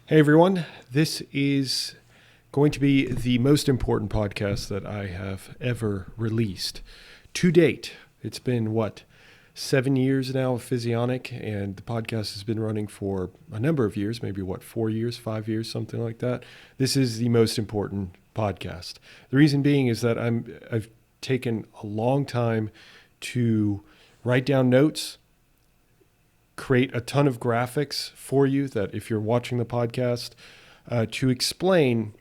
Hey everyone, this is going to be the most important podcast that I have ever released to date. It's been 7 years now of Physionic, and the podcast has been running for a number of years, maybe 4 years, 5 years, something like that. This is the most important podcast. The reason being is that I've taken a long time to write down notes, create a ton of graphics for you that if you're watching the podcast, to explain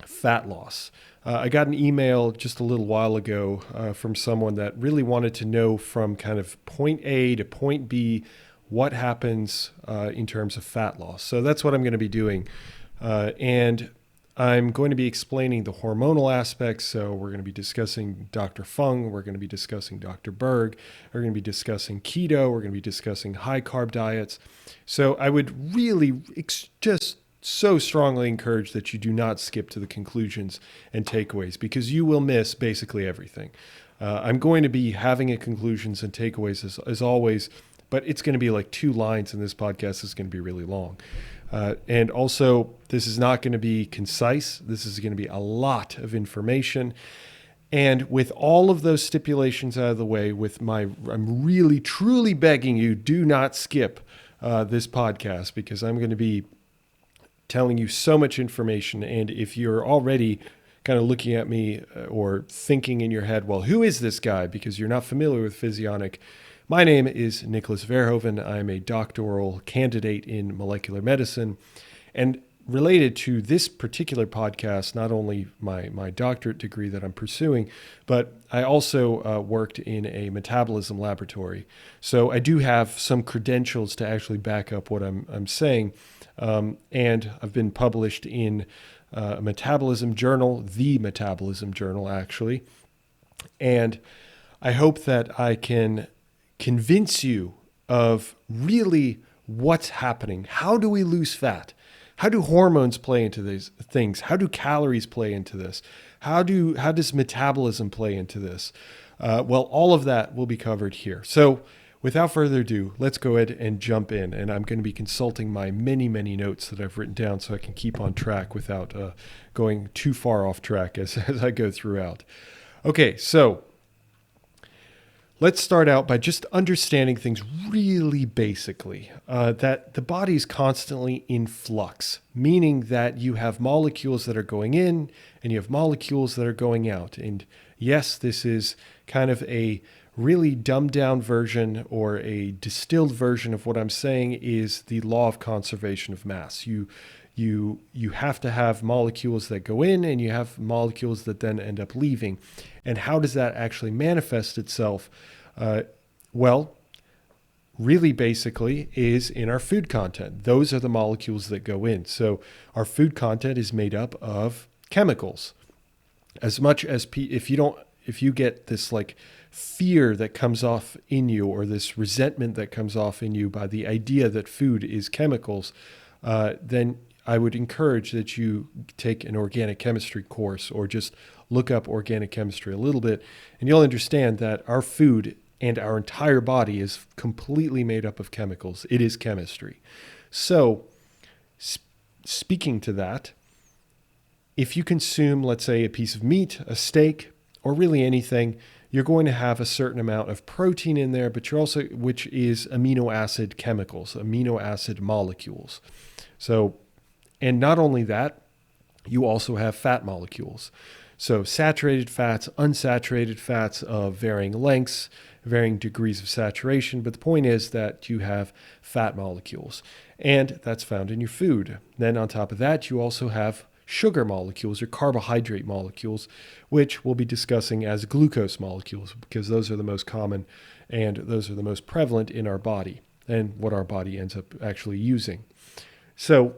fat loss. I got an email just a little while ago from someone that really wanted to know from kind of point A to point B what happens in terms of fat loss. So that's what I'm going to be doing. And I'm going to be explaining the hormonal aspects. So we're going to be discussing Dr. Fung. We're going to be discussing Dr. Berg. We're going to be discussing keto. We're going to be discussing high carb diets. So I would really just so strongly encourage that you do not skip to the conclusions and takeaways, because you will miss basically everything. I'm going to be having a conclusions and takeaways as always, but it's going to be like 2 lines, and this podcast is going to be really long. And also, this is not going to be concise. This is going to be a lot of information. And with all of those stipulations out of the way, I'm really, truly begging you, do not skip this podcast, because I'm going to be telling you so much information. And if you're already kind of looking at me or thinking in your head, well, who is this guy? Because you're not familiar with Physionic. My name is Nicholas Verhoeven. I'm a doctoral candidate in molecular medicine. And related to this particular podcast, not only my doctorate degree that I'm pursuing, but I also worked in a metabolism laboratory. So I do have some credentials to actually back up what I'm saying. And I've been published in a metabolism journal, the Metabolism Journal, actually. And I hope that I can convince you of really what's happening. How do we lose fat? How do hormones play into these things? How do calories play into this? How does metabolism play into this? Well, all of that will be covered here. So without further ado, let's go ahead and jump in. And I'm going to be consulting my many, many notes that I've written down so I can keep on track without going too far off track as I go throughout. Okay, so let's start out by just understanding things really basically, that the body is constantly in flux, meaning that you have molecules that are going in and you have molecules that are going out. And yes, this is kind of a really dumbed down version or a distilled version of what I'm saying is the law of conservation of mass. You have to have molecules that go in and you have molecules that then end up leaving. And how does that actually manifest itself? Well, really basically is in our food content. Those are the molecules that go in. So our food content is made up of chemicals. As much as if you get this like fear that comes off in you, or this resentment that comes off in you by the idea that food is chemicals, then I would encourage that you take an organic chemistry course or just look up organic chemistry a little bit, and you'll understand that our food and our entire body is completely made up of chemicals. It is chemistry. So speaking to that, if you consume, let's say, a piece of meat, a steak, or really anything, you're going to have a certain amount of protein in there, but which is amino acid chemicals, amino acid molecules. So, and not only that, you also have fat molecules. So saturated fats, unsaturated fats of varying lengths, varying degrees of saturation. But the point is that you have fat molecules, and that's found in your food. Then on top of that, you also have sugar molecules or carbohydrate molecules, which we'll be discussing as glucose molecules, because those are the most common and those are the most prevalent in our body and what our body ends up actually using. So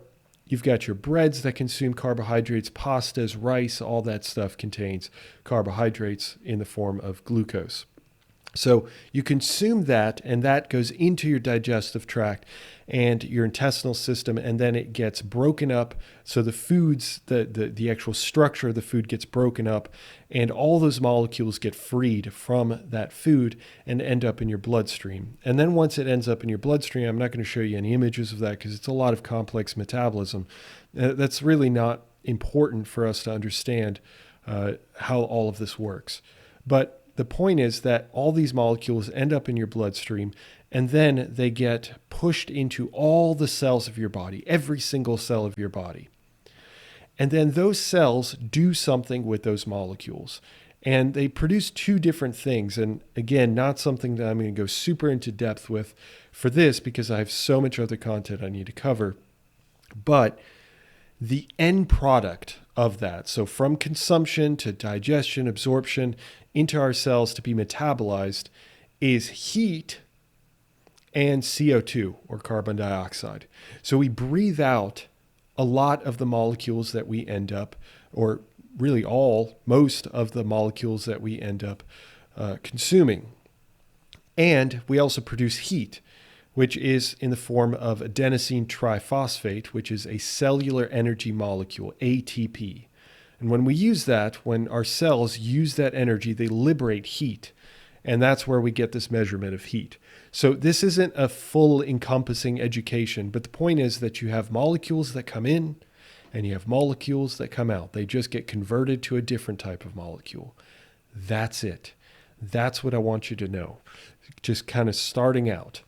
you've got your breads that consume carbohydrates, pastas, rice, all that stuff contains carbohydrates in the form of glucose. So you consume that, and that goes into your digestive tract and your intestinal system, and then it gets broken up. So the foods, the actual structure of the food gets broken up, and all those molecules get freed from that food and end up in your bloodstream. And then once it ends up in your bloodstream, I'm not going to show you any images of that because it's a lot of complex metabolism. That's really not important for us to understand how all of this works. But the point is that all these molecules end up in your bloodstream, and then they get pushed into all the cells of your body, every single cell of your body. And then those cells do something with those molecules. And they produce two different things. And again, not something that I'm going to go super into depth with for this because I have so much other content I need to cover. But the end product of that, so from consumption to digestion, absorption into our cells to be metabolized, is heat and CO2 or carbon dioxide. So we breathe out a lot of the molecules that we end up, or really most of the molecules that we end up consuming. And we also produce heat, which is in the form of adenosine triphosphate, which is a cellular energy molecule, ATP. And when we use that, when our cells use that energy, they liberate heat. And that's where we get this measurement of heat. So this isn't a full encompassing education, but the point is that you have molecules that come in and you have molecules that come out. They just get converted to a different type of molecule. That's it. That's what I want you to know. Just kind of starting out.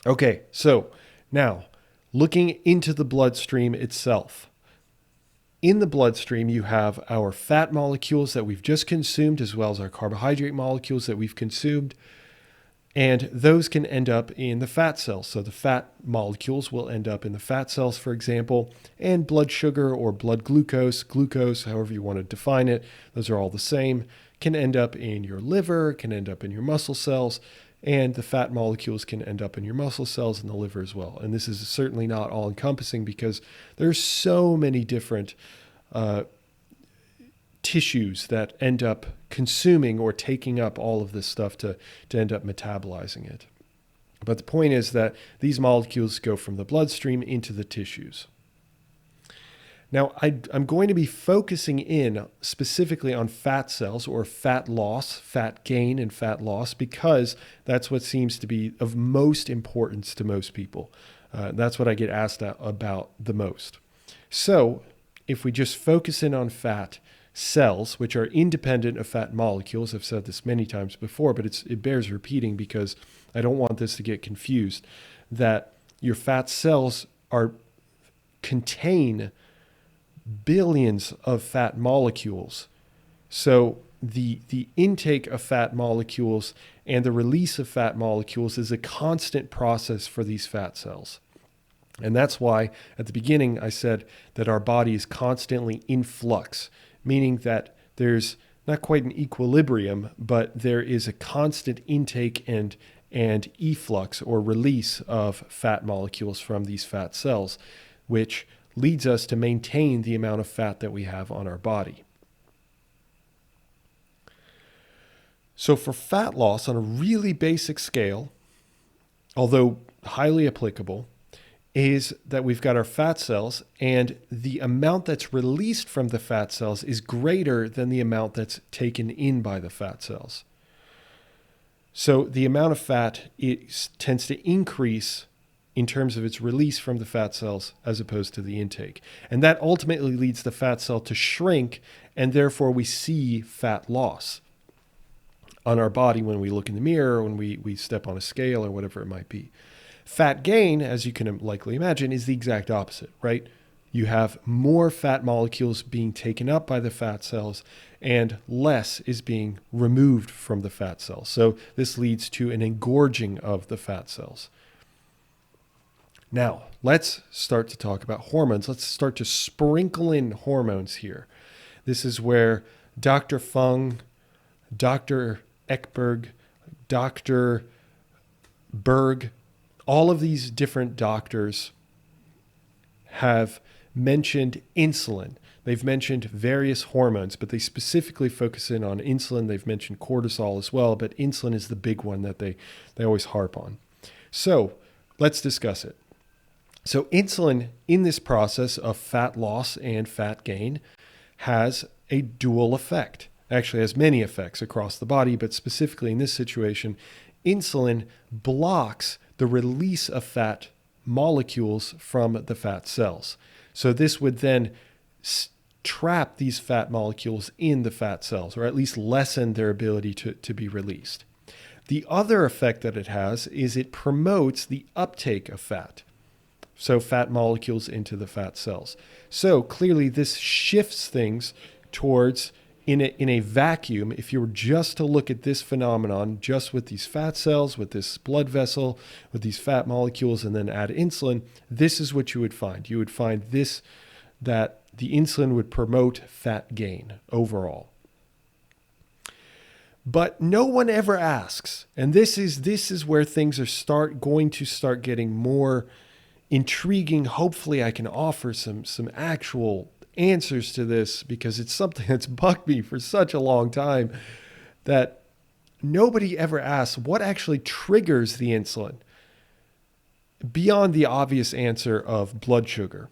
Okay, so now looking into the bloodstream itself. In the bloodstream, you have our fat molecules that we've just consumed, as well as our carbohydrate molecules that we've consumed. And those can end up in the fat cells. So the fat molecules will end up in the fat cells, for example, and blood sugar or blood glucose, however you want to define it, those are all the same, can end up in your liver, can end up in your muscle cells, and the fat molecules can end up in your muscle cells and the liver as well. And this is certainly not all encompassing because there's so many different tissues that end up consuming or taking up all of this stuff to end up metabolizing it. But the point is that these molecules go from the bloodstream into the tissues. Now, I'm going to be focusing in specifically on fat cells or fat loss, fat gain and fat loss, because that's what seems to be of most importance to most people. That's what I get asked about the most. So if we just focus in on fat cells, which are independent of fat molecules, I've said this many times before, but it bears repeating because I don't want this to get confused, that your fat cells contain billions of fat molecules. So the intake of fat molecules and the release of fat molecules is a constant process for these fat cells. And that's why at the beginning I said that our body is constantly in flux, meaning that there's not quite an equilibrium, but there is a constant intake and efflux or release of fat molecules from these fat cells, which leads us to maintain the amount of fat that we have on our body. So for fat loss on a really basic scale, although highly applicable, is that we've got our fat cells, and the amount that's released from the fat cells is greater than the amount that's taken in by the fat cells. So the amount of fat tends to increase in terms of its release from the fat cells as opposed to the intake. And that ultimately leads the fat cell to shrink, and therefore we see fat loss on our body when we look in the mirror, when we step on a scale or whatever it might be. Fat gain, as you can likely imagine, is the exact opposite, right? You have more fat molecules being taken up by the fat cells and less is being removed from the fat cells. So this leads to an engorging of the fat cells. Now, let's start to talk about hormones. Let's start to sprinkle in hormones here. This is where Dr. Fung, Dr. Ekberg, Dr. Berg, all of these different doctors have mentioned insulin. they've mentioned various hormones, but they specifically focus in on insulin. They've mentioned cortisol as well, but insulin is the big one that they always harp on. So let's discuss it. So insulin in this process of fat loss and fat gain has a dual effect. Actually has many effects across the body, but specifically in this situation, insulin blocks the release of fat molecules from the fat cells. So this would then trap these fat molecules in the fat cells, or at least lessen their ability to be released. The other effect that it has is it promotes the uptake of fat. So fat molecules into the fat cells. So clearly this shifts things towards, in a vacuum, if you were just to look at this phenomenon, just with these fat cells, with this blood vessel, with these fat molecules, and then add insulin, this is what you would find. You would find this, that the insulin would promote fat gain overall. But no one ever asks, and this is where things are going to start getting more intriguing. Hopefully I can offer some actual answers to this, because it's something that's bugged me for such a long time, that nobody ever asks what actually triggers the insulin beyond the obvious answer of blood sugar,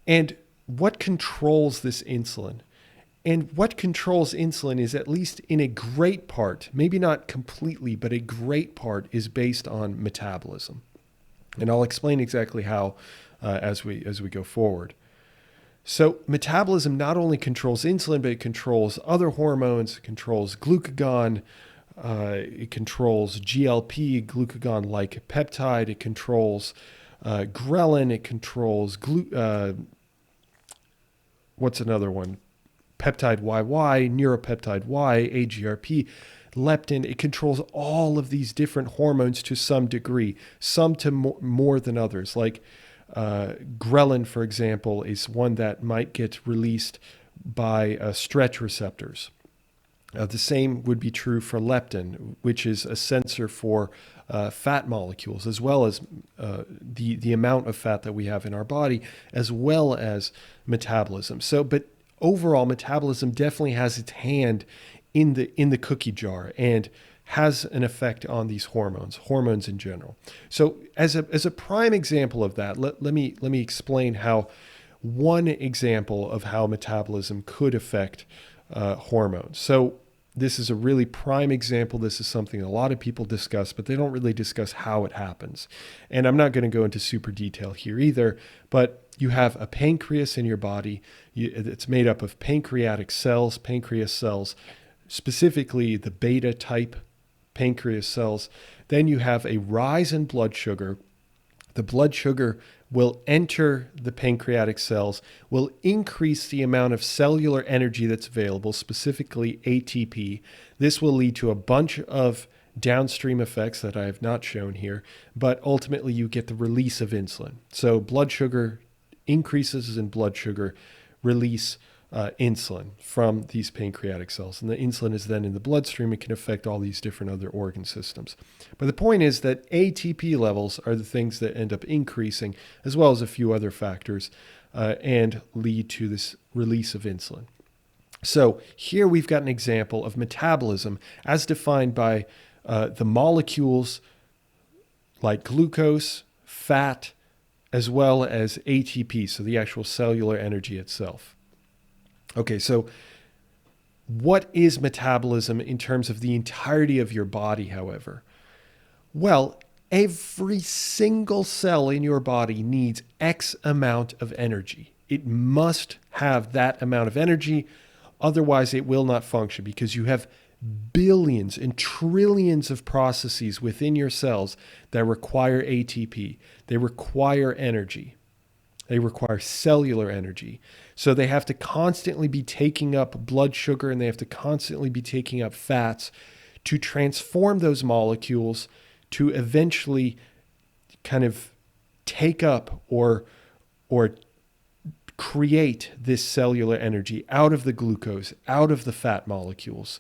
and what controls this insulin. And what controls insulin is, at least in a great part, maybe not completely, but a great part, is based on metabolism. And I'll explain exactly how as we go forward. So metabolism not only controls insulin, but it controls other hormones. It controls glucagon. It controls GLP, glucagon-like peptide. It controls ghrelin. It controls what's another one? Peptide YY, neuropeptide Y, AGRP, leptin. It controls all of these different hormones to some degree, some to more than others. Like ghrelin, for example, is one that might get released by stretch receptors. The same would be true for leptin, which is a sensor for fat molecules, as well as the amount of fat that we have in our body, as well as metabolism. But overall, metabolism definitely has its hand in the cookie jar and has an effect on these hormones in general. So as a prime example of that, let me explain how one example of how metabolism could affect hormones. So this is a really prime example. This is something a lot of people discuss, but they don't really discuss how it happens. And I'm not going to go into super detail here either, but you have a pancreas in your body. It's made up of pancreatic cells, pancreas cells, specifically the beta type pancreas cells. Then you have a rise in blood sugar. The blood sugar will enter the pancreatic cells, will increase the amount of cellular energy that's available, specifically ATP. This will lead to a bunch of downstream effects that I have not shown here, but ultimately you get the release of insulin. So blood sugar increases in blood sugar, release insulin from these pancreatic cells. And the insulin is then in the bloodstream. It can affect all these different other organ systems. But the point is that ATP levels are the things that end up increasing, as well as a few other factors, and lead to this release of insulin. So here we've got an example of metabolism as defined by the molecules like glucose, fat, as well as ATP, so the actual cellular energy itself. Okay, so what is metabolism in terms of the entirety of your body, however? Well, every single cell in your body needs X amount of energy. It must have that amount of energy, otherwise it will not function, because you have billions and trillions of processes within your cells that require ATP. They require energy. They require cellular energy. So they have to constantly be taking up blood sugar, and they have to constantly be taking up fats to transform those molecules to eventually kind of take up or create this cellular energy out of the glucose, out of the fat molecules.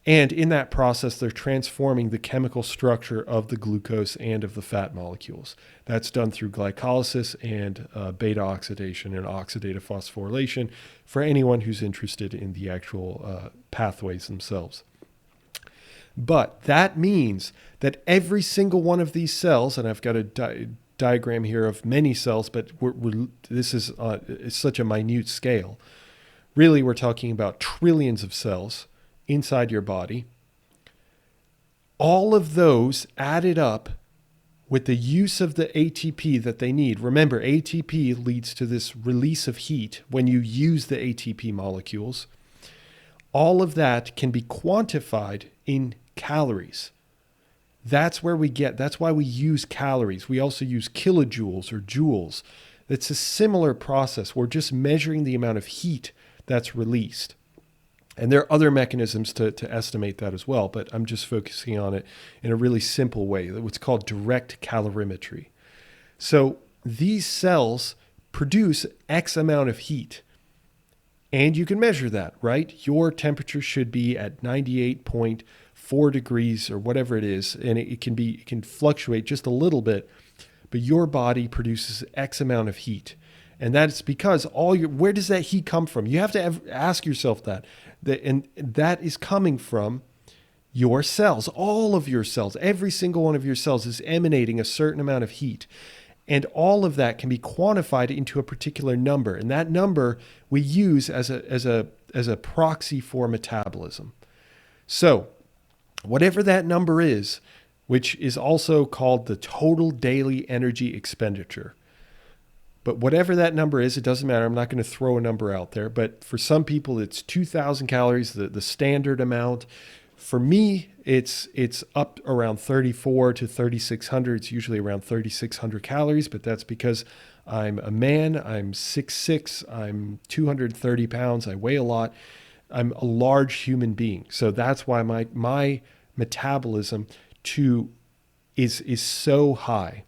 And in that process, they're transforming the chemical structure of the glucose and of the fat molecules. That's done through glycolysis and beta oxidation and oxidative phosphorylation for anyone who's interested in the actual pathways themselves. But that means that every single one of these cells, and I've got a diagram here of many cells, but this is it's such a minute scale. Really, we're talking about trillions of cells inside your body. All of those added up with the use of the ATP that they need. Remember, ATP leads to this release of heat when you use the ATP molecules. All of that can be quantified in calories. That's why we use calories. We also use kilojoules or joules. It's a similar process. We're just measuring the amount of heat that's released. And there are other mechanisms to estimate that as well, but I'm just focusing on it in a really simple way, what's called direct calorimetry. So these cells produce X amount of heat, and you can measure that, right? Your temperature should be at 98.4 degrees or whatever it is, and it can fluctuate just a little bit, but your body produces X amount of heat. And that's because where does that heat come from? You have to ask yourself that. And that is coming from your cells, all of your cells. Every single one of your cells is emanating a certain amount of heat. And all of that can be quantified into a particular number. And that number we use as a proxy for metabolism. So whatever that number is, which is also called the total daily energy expenditure. But whatever that number is, it doesn't matter. I'm not going to throw a number out there. But for some people, it's 2,000 calories, the standard amount. For me, it's up around 3,400 to 3,600. It's usually around 3,600 calories, but that's because I'm a man. I'm 6'6". I'm 230 pounds. I weigh a lot. I'm a large human being. So that's why my metabolism is so high.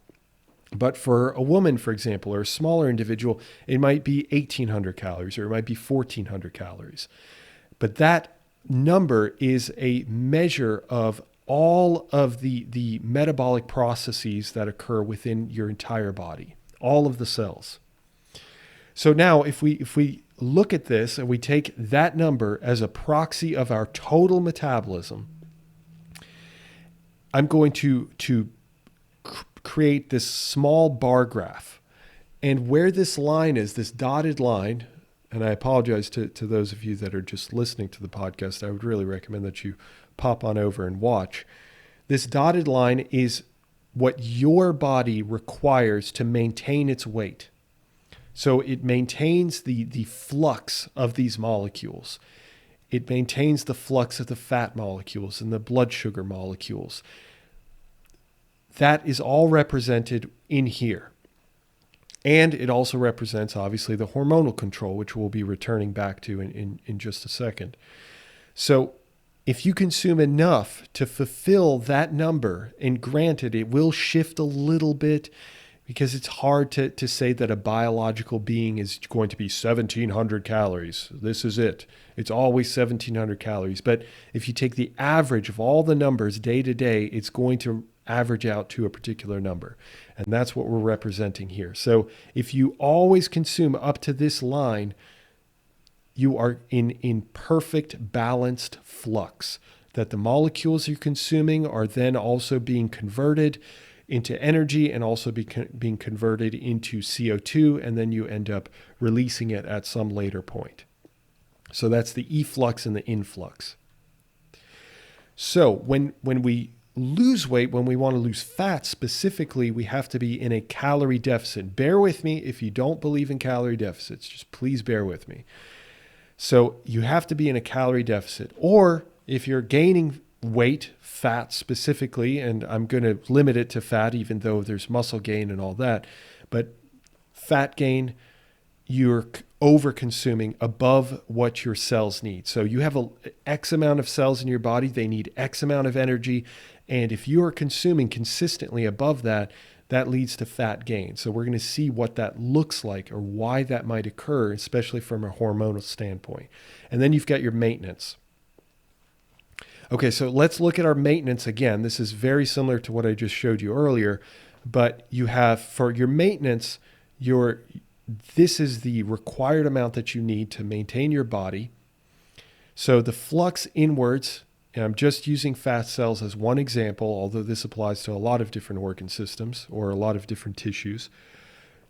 But for a woman, for example, or a smaller individual, it might be 1,800 calories or it might be 1,400 calories. But that number is a measure of all of the metabolic processes that occur within your entire body, all of the cells. So now if we look at this and we take that number as a proxy of our total metabolism, I'm going to create this small bar graph. And where this line is, this dotted line, and I apologize to those of you that are just listening to the podcast, I would really recommend that you pop on over and watch. This dotted line is what your body requires to maintain its weight. So it maintains the flux of these molecules. It maintains the flux of the fat molecules and the blood sugar molecules. That is all represented in here. And it also represents, obviously, the hormonal control, which we'll be returning back to in just a second. So if you consume enough to fulfill that number, and granted, it will shift a little bit because it's hard to say that a biological being is going to be 1,700 calories. This is it. It's always 1,700 calories. But if you take the average of all the numbers day to day, it's going to average out to a particular number. And that's what we're representing here. So if you always consume up to this line, you are in perfect balanced flux, that the molecules you're consuming are then also being converted into energy and also being converted into CO2, and then you end up releasing it at some later point. So that's the efflux and the influx. So when we lose weight, when we want to lose fat specifically, we have to be in a calorie deficit. Bear with me if you don't believe in calorie deficits. Just please bear with me. So you have to be in a calorie deficit. Or if you're gaining weight, fat specifically, and I'm going to limit it to fat even though there's muscle gain and all that, but fat gain, you're over-consuming above what your cells need. So you have a X amount of cells in your body, they need X amount of energy, and if you are consuming consistently above that, that leads to fat gain. So we're going to see what that looks like or why that might occur, especially from a hormonal standpoint. And then you've got your maintenance. Okay, so let's look at our maintenance again. This is very similar to what I just showed you earlier, but you have for your maintenance, this is the required amount that you need to maintain your body. So the flux inwards, and I'm just using fat cells as one example, although this applies to a lot of different organ systems or a lot of different tissues.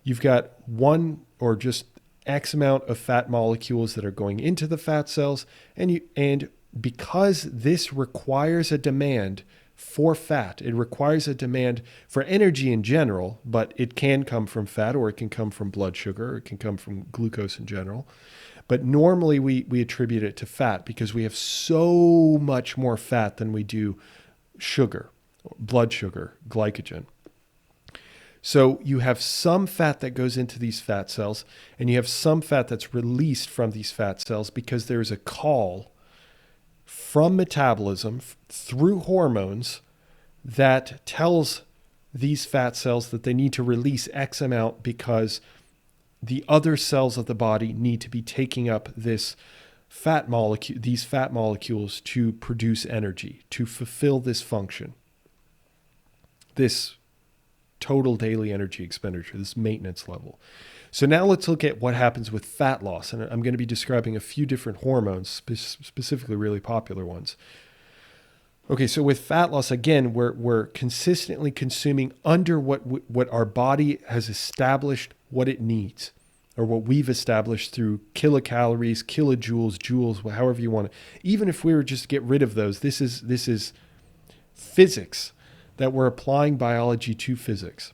You've got one or just X amount of fat molecules that are going into the fat cells, and because this requires a demand for fat, it requires a demand for energy in general, but it can come from fat, or it can come from blood sugar, or it can come from glucose in general. But normally we attribute it to fat because we have so much more fat than we do sugar, blood sugar, glycogen. So you have some fat that goes into these fat cells, and you have some fat that's released from these fat cells because there's a call from metabolism through hormones that tells these fat cells that they need to release X amount because the other cells of the body need to be taking up these fat molecules to produce energy, to fulfill this function, this total daily energy expenditure, this maintenance level. So now let's look at what happens with fat loss. And I'm going to be describing a few different hormones, specifically really popular ones. Okay, so with fat loss, again, we're consistently consuming under what our body has established what it needs, or what we've established through kilocalories, kilojoules, joules, however you want to. Even if we were just to get rid of those, this is physics that we're applying biology to physics.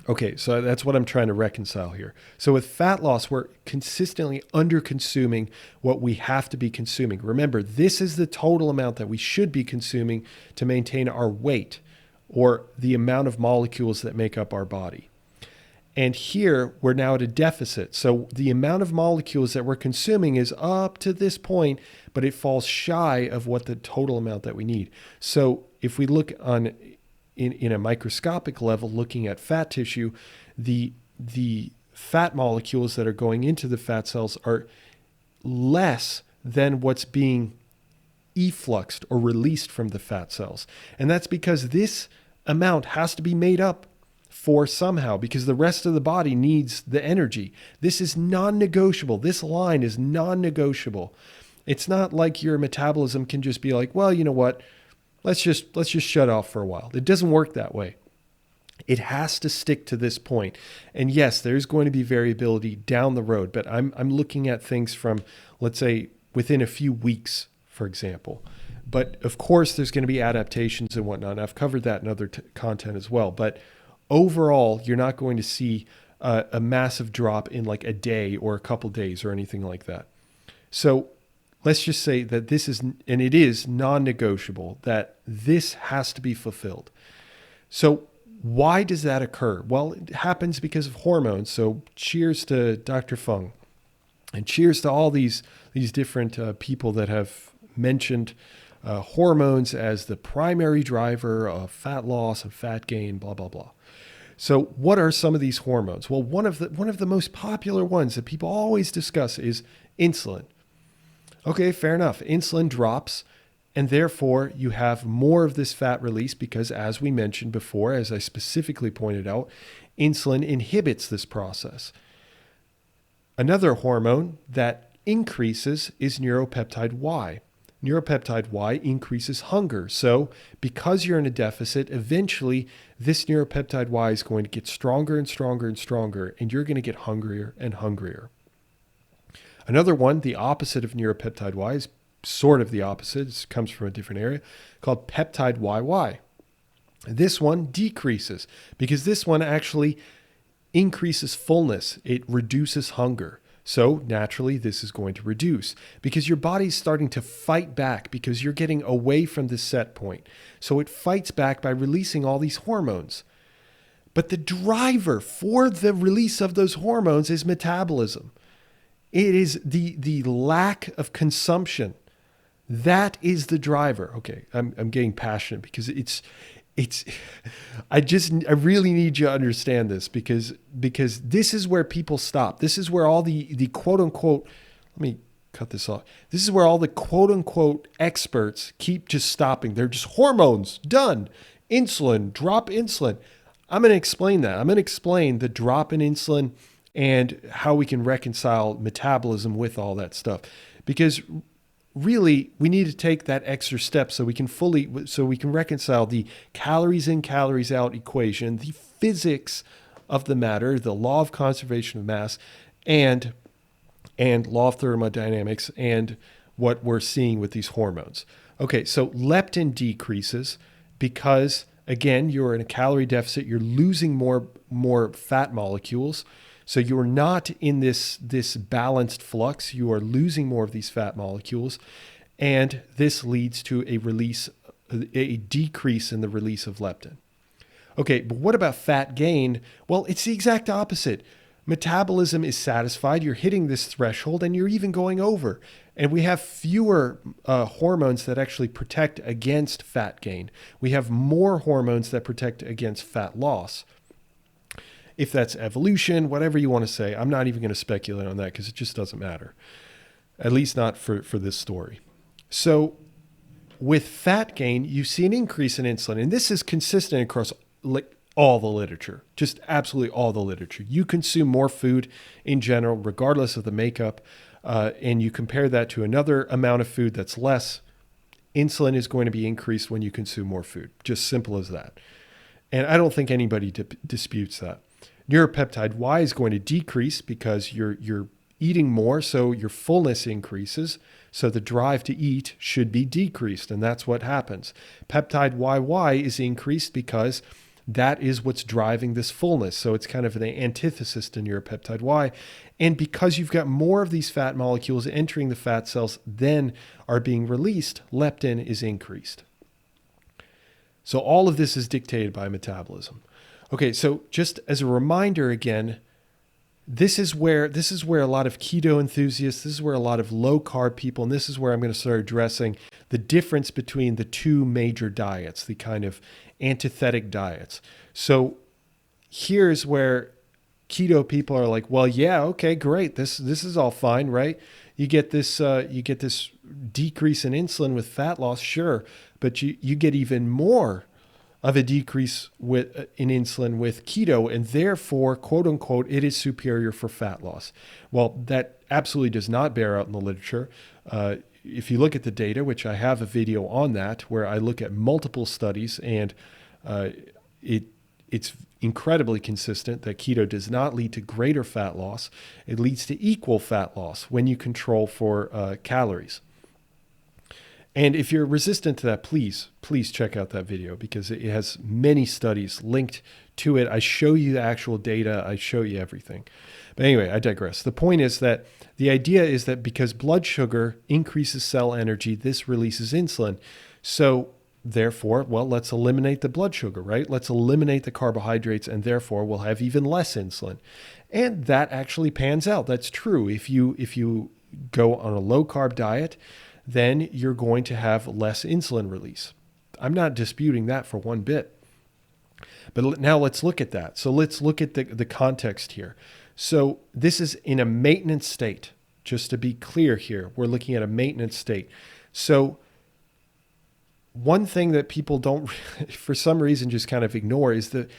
Okay, so that's what I'm trying to reconcile here. So with fat loss, we're consistently under-consuming what we have to be consuming. Remember, this is the total amount that we should be consuming to maintain our weight, or the amount of molecules that make up our body. And here, we're now at a deficit. So the amount of molecules that we're consuming is up to this point, but it falls shy of what the total amount that we need. So if we look in a microscopic level, looking at fat tissue, the fat molecules that are going into the fat cells are less than what's being effluxed or released from the fat cells. And that's because this amount has to be made up for somehow, because the rest of the body needs the energy. This is non-negotiable. This line is non-negotiable. It's not like your metabolism can just be like, well, you know what? Let's just shut off for a while. It doesn't work that way. It has to stick to this point. And yes, there's going to be variability down the road, but I'm looking at things from, let's say, within a few weeks, for example. But of course, there's going to be adaptations and whatnot. I've covered that in other content as well. But overall, you're not going to see a massive drop in like a day or a couple days or anything like that. So let's just say that this is, and it is non-negotiable, that this has to be fulfilled. So why does that occur? Well, it happens because of hormones. So cheers to Dr. Fung, and cheers to all these different people that have mentioned hormones as the primary driver of fat loss and fat gain, blah, blah, blah. So what are some of these hormones? Well, one of the most popular ones that people always discuss is insulin. Okay, fair enough. Insulin drops, and therefore you have more of this fat release because, as we mentioned before, as I specifically pointed out, insulin inhibits this process. Another hormone that increases is neuropeptide Y. Neuropeptide Y increases hunger. So because you're in a deficit, eventually this neuropeptide Y is going to get stronger and stronger and stronger, and you're going to get hungrier and hungrier. Another one, the opposite of neuropeptide Y, is sort of the opposite. It comes from a different area, called peptide YY. This one decreases because this one actually increases fullness. It reduces hunger. So naturally, this is going to reduce because your body's starting to fight back because you're getting away from the set point. So it fights back by releasing all these hormones. But the driver for the release of those hormones is metabolism. It is the lack of consumption. That is the driver. Okay, I'm getting passionate because I really need you to understand this because this is where people stop. This is where all the quote unquote, let me cut this off. This is where all the quote unquote experts keep just stopping. They're just hormones, done. Insulin, drop insulin. I'm going to explain that. I'm going to explain the drop in insulin and how we can reconcile metabolism with all that stuff. Because really, we need to take that extra step so we can reconcile the calories in, calories out equation, the physics of the matter, the law of conservation of mass, and law of thermodynamics, and what we're seeing with these hormones. Okay, so leptin decreases because, again, you're in a calorie deficit. You're losing more fat molecules. So you're not in this balanced flux. You are losing more of these fat molecules. And this leads to a decrease in the release of leptin. Okay, but what about fat gain? Well, it's the exact opposite. Metabolism is satisfied. You're hitting this threshold and you're even going over. And we have fewer hormones that actually protect against fat gain. We have more hormones that protect against fat loss. If that's evolution, whatever you want to say, I'm not even going to speculate on that because it just doesn't matter, at least not for this story. So with fat gain, you see an increase in insulin, and this is consistent across all the literature, just absolutely all the literature. You consume more food in general, regardless of the makeup, and you compare that to another amount of food that's less, insulin is going to be increased when you consume more food, just simple as that. And I don't think anybody disputes that. Neuropeptide Y is going to decrease because you're eating more, so your fullness increases. So the drive to eat should be decreased, and that's what happens. Peptide YY is increased because that is what's driving this fullness. So it's kind of the antithesis to neuropeptide Y. And because you've got more of these fat molecules entering the fat cells than are being released, leptin is increased. So all of this is dictated by metabolism. Okay, so just as a reminder again, this is where a lot of keto enthusiasts, this is where a lot of low carb people, and this is where I'm going to start addressing the difference between the two major diets, the kind of antithetic diets. So here's where keto people are like, well, yeah, okay, great. This is all fine, right? You get this decrease in insulin with fat loss, sure, but you get even more of a decrease in insulin with keto, and therefore, quote unquote, it is superior for fat loss. Well, that absolutely does not bear out in the literature. If you look at the data, which I have a video on that, where I look at multiple studies, and it's incredibly consistent that keto does not lead to greater fat loss. It leads to equal fat loss when you control for calories. And if you're resistant to that, please check out that video because it has many studies linked to it. I show you the actual data. I show you everything. But anyway, I digress. The point is that the idea is that because blood sugar increases cell energy, this releases insulin. So therefore, well, let's eliminate the blood sugar, right? Let's eliminate the carbohydrates, and therefore we'll have even less insulin. And that actually pans out. That's true. If you go on a low carb diet, then you're going to have less insulin release. I'm not disputing that for one bit. But now let's look at that. So let's look at the context here. So this is in a maintenance state. Just to be clear here, we're looking at a maintenance state. So one thing that people don't, for some reason, just kind of ignore is that,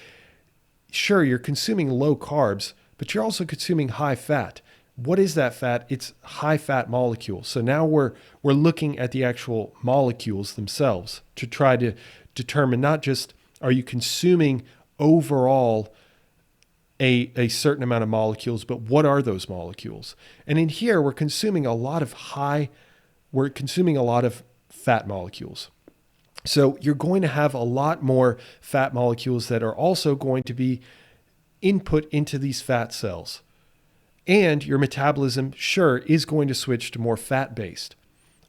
sure, you're consuming low carbs, but you're also consuming high fat. What is that fat? It's high fat molecules. So now we're looking at the actual molecules themselves to try to determine not just are you consuming overall a certain amount of molecules, but what are those molecules? And in here, we're consuming a lot of fat molecules. So you're going to have a lot more fat molecules that are also going to be input into these fat cells. And your metabolism, sure, is going to switch to more fat-based,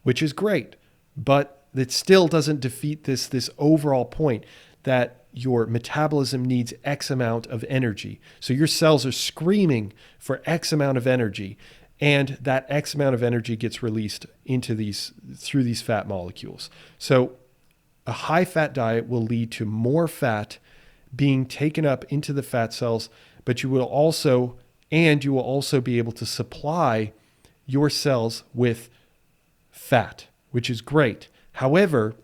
which is great. But it still doesn't defeat this overall point that your metabolism needs X amount of energy. So your cells are screaming for X amount of energy, and that X amount of energy gets released through these fat molecules. So a high-fat diet will lead to more fat being taken up into the fat cells, but you will also be able to supply your cells with fat, which is great. However,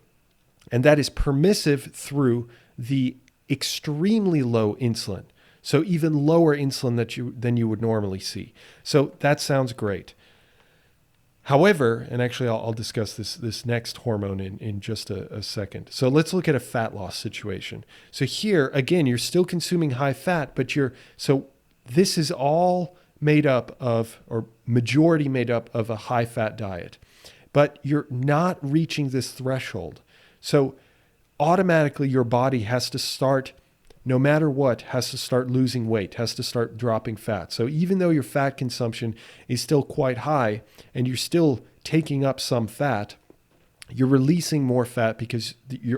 and that is permissive through the extremely low insulin. So even lower insulin than you would normally see. So that sounds great. However, and actually I'll discuss this next hormone in just a second. So let's look at a fat loss situation. So here, again, you're still consuming high fat, but so this is all made up of, or majority made up of, a high fat diet. But you're not reaching this threshold. So automatically your body has to start, no matter what, has to start losing weight, has to start dropping fat. So even though your fat consumption is still quite high and you're still taking up some fat, you're releasing more fat because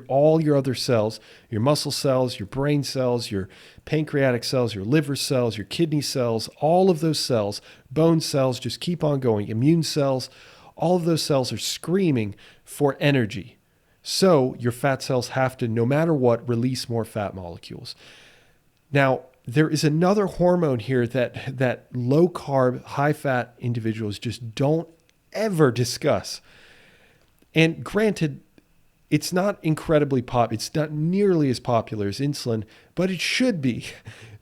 all your other cells, your muscle cells, your brain cells, your pancreatic cells, your liver cells, your kidney cells, all of those cells, bone cells, just keep on going, immune cells, all of those cells are screaming for energy. So your fat cells have to, no matter what, release more fat molecules. Now, there is another hormone here that low carb, high fat individuals just don't ever discuss. And granted, it's not incredibly it's not nearly as popular as insulin, but it should be,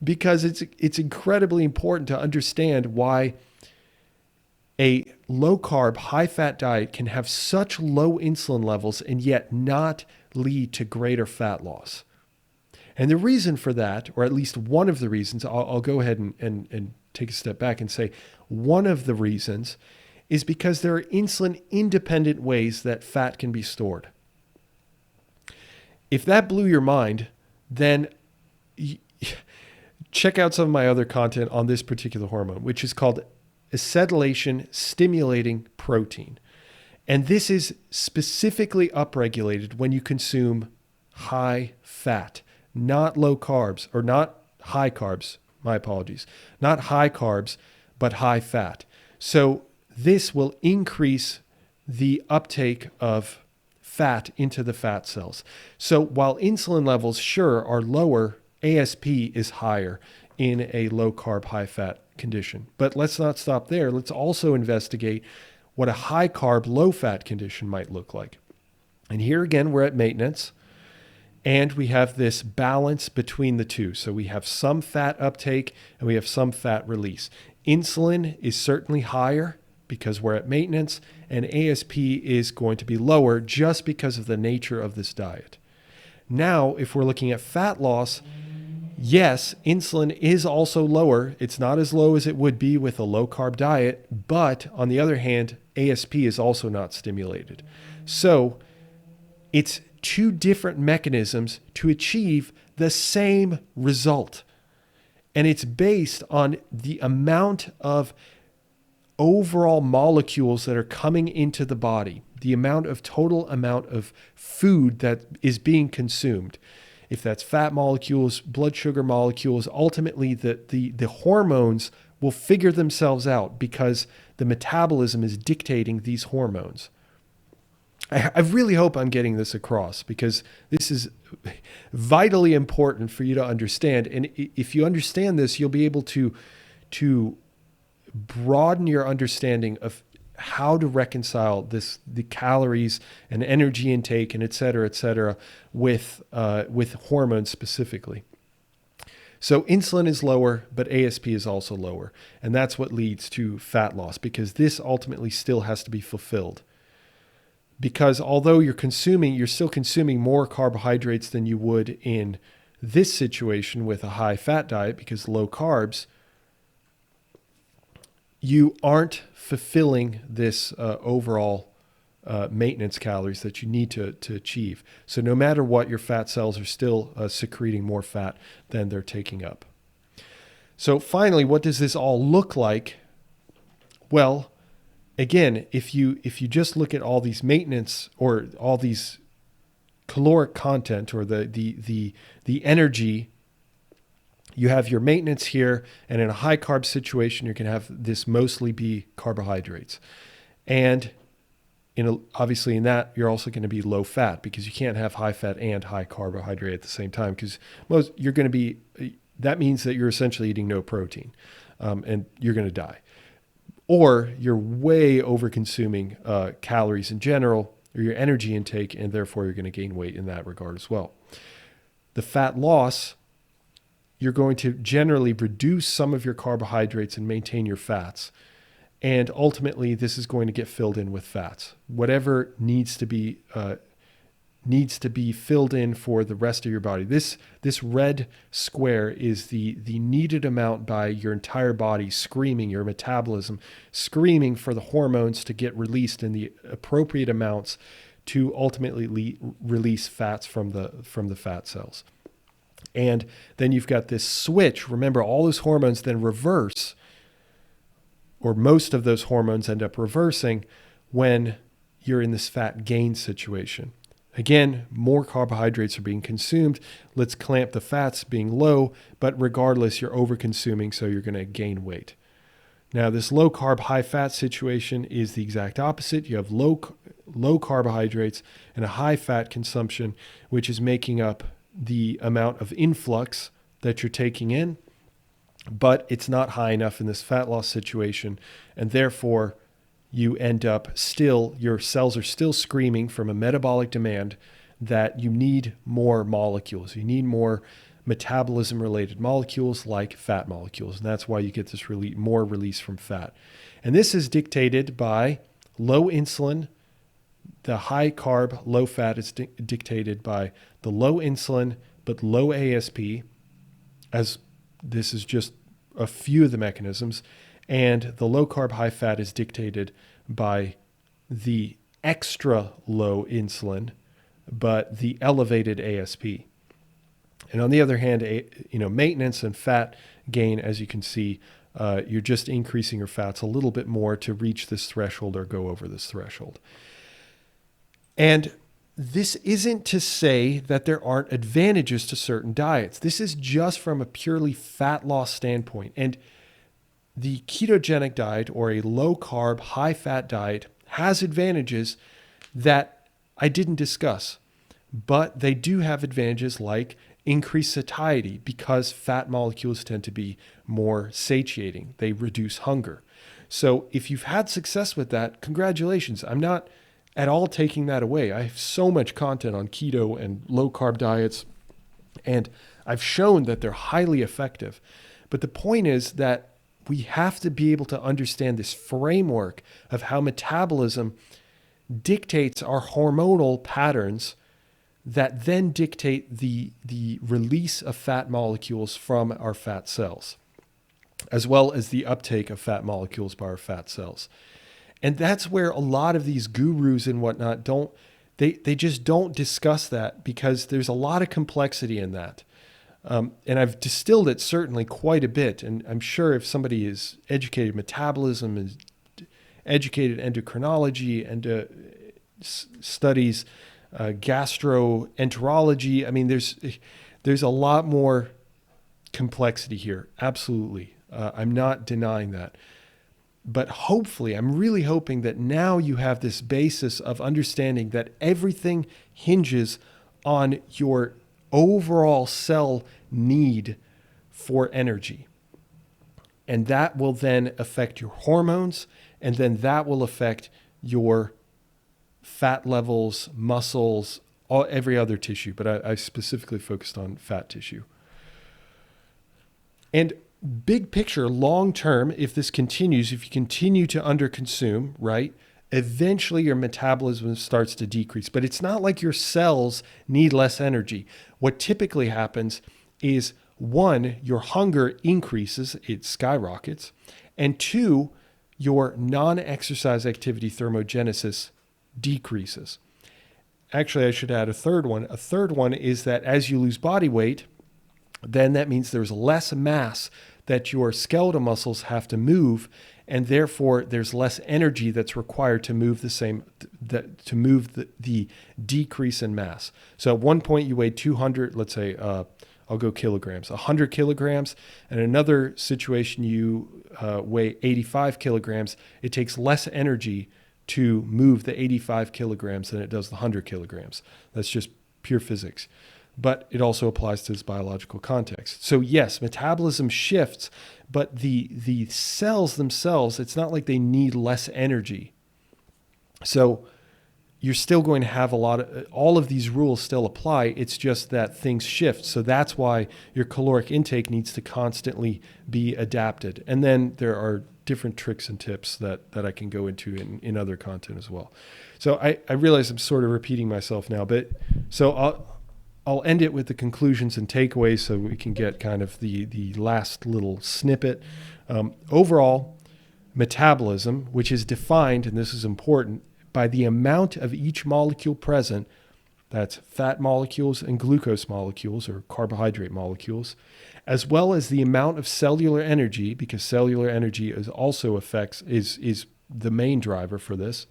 because it's incredibly important to understand why a low carb, high fat diet can have such low insulin levels and yet not lead to greater fat loss. And the reason for that, or at least one of the reasons, I'll go ahead and take a step back and say one of the reasons is because there are insulin independent ways that fat can be stored. If that blew your mind, then check out some of my other content on this particular hormone, which is called acetylation stimulating protein. And this is specifically upregulated when you consume high fat, not low carbs, or not high carbs, my apologies, not high carbs, but high fat. So this will increase the uptake of fat into the fat cells. So while insulin levels, sure, are lower, ASP is higher in a low carb, high fat condition. But let's not stop there. Let's also investigate what a high carb, low fat condition might look like. And here again, we're at maintenance, and we have this balance between the two. So we have some fat uptake and we have some fat release. Insulin is certainly higher because we're at maintenance, and ASP is going to be lower just because of the nature of this diet. Now, if we're looking at fat loss, yes, insulin is also lower. It's not as low as it would be with a low carb diet, but on the other hand, ASP is also not stimulated. So it's two different mechanisms to achieve the same result. And it's based on the amount of overall molecules that are coming into the body, the total amount of food that is being consumed. If that's fat molecules, blood sugar molecules, ultimately the hormones will figure themselves out because the metabolism is dictating these hormones. I really hope I'm getting this across, because this is vitally important for you to understand. And if you understand this, you'll be able to broaden your understanding of how to reconcile the calories and energy intake and et cetera, with hormones specifically. So insulin is lower, but ASP is also lower. And that's what leads to fat loss, because this ultimately still has to be fulfilled. Because although you're still consuming more carbohydrates than you would in this situation with a high fat diet, because low carbs, you aren't fulfilling this overall maintenance calories that you need to achieve. So no matter what, your fat cells are still secreting more fat than they're taking up. So finally, what does this all look like? Well, again, if you just look at all these maintenance or all these caloric content or the energy, you have your maintenance here, and in a high carb situation, you're going to have this mostly be carbohydrates. And obviously in that, you're also going to be low fat, because you can't have high fat and high carbohydrate at the same time, because that means that you're essentially eating no protein, and you're going to die. or you're way over consuming calories in general or your energy intake, and therefore you're going to gain weight in that regard as well. The fat loss, you're going to generally reduce some of your carbohydrates and maintain your fats. And ultimately, this is going to get filled in with fats. Whatever needs to be filled in for the rest of your body. This red square is the needed amount by your entire body screaming, your metabolism screaming for the hormones to get released in the appropriate amounts to ultimately release fats from the fat cells. And then you've got this switch. Remember, all those hormones then reverse, or most of those hormones end up reversing when you're in this fat gain situation. Again, more carbohydrates are being consumed. Let's clamp the fats being low, but regardless, you're over-consuming, so you're going to gain weight. Now, this low carb, high fat situation is the exact opposite. You have low carbohydrates and a high fat consumption, which is making up the amount of influx that you're taking in, but it's not high enough in this fat loss situation, and therefore you end up your cells are still screaming from a metabolic demand that you need more molecules. You need more metabolism-related molecules like fat molecules, and that's why you get this more release from fat. And this is dictated by low insulin. The high carb, low fat is dictated by the low insulin but low ASP, as this is just a few of the mechanisms. And the low carb, high fat is dictated by the extra low insulin, but the elevated ASP. And on the other hand, maintenance and fat gain, as you can see, you're just increasing your fats a little bit more to reach this threshold or go over this threshold. And this isn't to say that there aren't advantages to certain diets. This is just from a purely fat loss standpoint. And the ketogenic diet, or a low carb, high fat diet, has advantages that I didn't discuss, but they do have advantages like increased satiety, because fat molecules tend to be more satiating. They reduce hunger. So if you've had success with that, congratulations. I'm not at all taking that away. I have so much content on keto and low carb diets, and I've shown that they're highly effective. But the point is that we have to be able to understand this framework of how metabolism dictates our hormonal patterns that then dictate the release of fat molecules from our fat cells, as well as the uptake of fat molecules by our fat cells. And that's where a lot of these gurus and whatnot they just don't discuss that, because there's a lot of complexity in that. And I've distilled it certainly quite a bit. And I'm sure if somebody is educated metabolism, is educated endocrinology, and studies gastroenterology, I mean, there's a lot more complexity here. Absolutely. I'm not denying that. But hopefully, I'm really hoping that now you have this basis of understanding that everything hinges on your overall cell need for energy. And that will then affect your hormones, and then that will affect your fat levels, muscles, every other tissue. But I specifically focused on fat tissue. And big picture, long term, if this continues, if you continue to underconsume, right, eventually your metabolism starts to decrease. But it's not like your cells need less energy. What typically happens is, one, your hunger increases, it skyrockets, and two, your non-exercise activity thermogenesis decreases. Actually, I should add a third one. A third one is that as you lose body weight, then that means there's less mass that your skeletal muscles have to move, and therefore there's less energy that's required to move the decrease in mass. So at one point you weighed 200, let's say, I'll go kilograms, 100 kilograms, and another situation you weigh 85 kilograms. It takes less energy to move the 85 kilograms than it does the 100 kilograms. That's just pure physics. but it also applies to this biological context. So yes, metabolism shifts, but the cells themselves, it's not like they need less energy. So you're still going to have all of these rules still apply. It's just that things shift. So that's why your caloric intake needs to constantly be adapted. And then there are different tricks and tips that I can go into in other content as well. So I realize I'm sort of repeating myself now, but so I'll end it with the conclusions and takeaways so we can get kind of the last little snippet. Overall, metabolism, which is defined, and this is important, by the amount of each molecule present, that's fat molecules and glucose molecules or carbohydrate molecules, as well as the amount of cellular energy, because cellular energy is the main driver for this.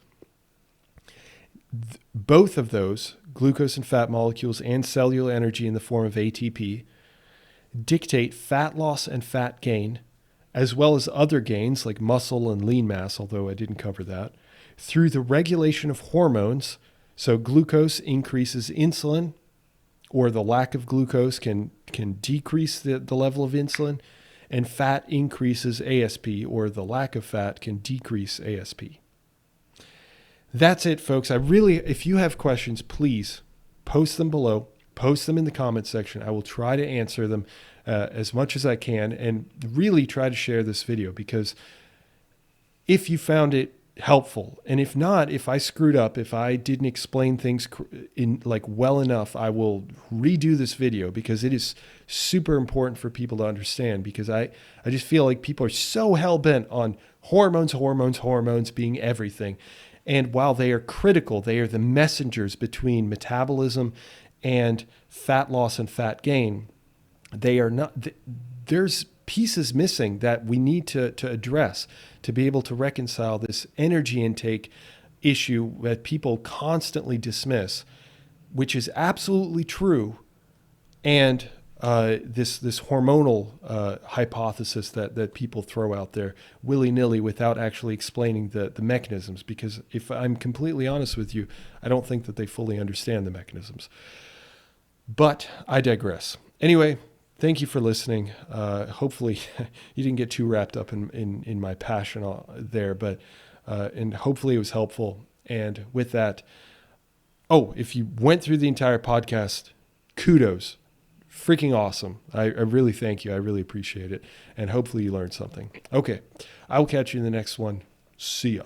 Both of those, glucose and fat molecules and cellular energy in the form of ATP, dictate fat loss and fat gain, as well as other gains like muscle and lean mass, although I didn't cover that, through the regulation of hormones. So glucose increases insulin, or the lack of glucose can decrease the level of insulin, and fat increases ASP, or the lack of fat can decrease ASP. That's it, folks. If you have questions, please post them below, post them in the comments section. I will try to answer them as much as I can, and really try to share this video, because if you found it helpful, and if not, if I screwed up, if I didn't explain things well enough, I will redo this video, because it is super important for people to understand, because I just feel like people are so hell-bent on hormones being everything. And while they are critical, they are the messengers between metabolism and fat loss and fat gain. They are not, there's pieces missing that we need to address to be able to reconcile this energy intake issue that people constantly dismiss, which is absolutely true, and this hormonal hypothesis that people throw out there willy-nilly without actually explaining the mechanisms, because if I'm completely honest with you, I don't think that they fully understand the mechanisms. But I digress. Anyway, thank you for listening. Hopefully you didn't get too wrapped up in my passion there, but and hopefully it was helpful. And with that, if you went through the entire podcast, kudos. Freaking awesome. I really thank you. I really appreciate it. And hopefully you learned something. Okay. I will catch you in the next one. See ya.